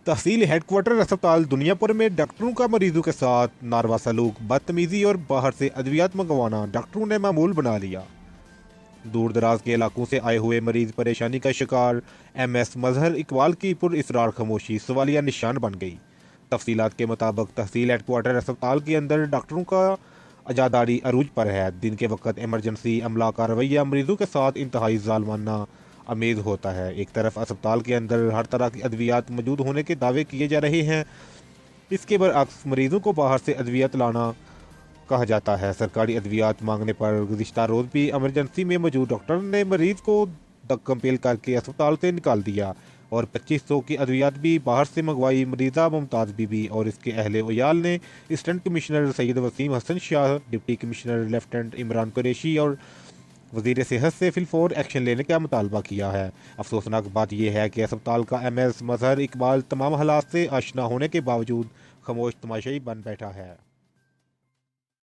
तहसील headquarter अस्पताल दुनियापुर में डॉक्टरों का मरीजों के साथ नारवा सलूक, बदतमीजी और बाहर से अद्वियात मंगवाना डॉक्टरों ने मामूल बना लिया। दूर दराज के इलाकों से आए हुए मरीज परेशानी का शिकार। एमएस मजहर इकबाल की पुरइसरार खामोशी सवालिया निशान बन गई। तफसीलात के मुताबिक तहसील हेडक्वार्टर अस्पताल के अंदर डॉक्टरों का अजादारी अरूज पर है। दिन के वक्त इमरजेंसी अमला का रवैया मरीजों के साथ इंतहाई जालमाना अमेज होता है। एक तरफ अस्पताल के अंदर हर तरह की अद्वियात मौजूद होने के दावे किए जा रहे हैं, इसके बरअक्स मरीजों को बाहर से अद्वियात लाना कहा जाता है। सरकारी अद्वियात मांगने पर गुज़िश्ता रोज़ भी इमरजेंसी में मौजूद डॉक्टर ने मरीज को कंपेल करके अस्पताल से निकाल दिया और 2500 की अद्वियात भी बाहर से मंगवाई। मरीजा मुमताज़ बीबी और इसके अहले उयाल ने assistant commissioner Syed Waseem Hasan Shah, deputy commissioner lieutenant Imran Qureshi और वज़ीर सेहत से फिलफौर एक्शन लेने का मुतालबा किया है। अफसोसनाक बात यह है कि अस्पताल का एमएस मजहर इकबाल तमाम हालात से आशना होने के बावजूद खामोश तमाशाई बन बैठा है।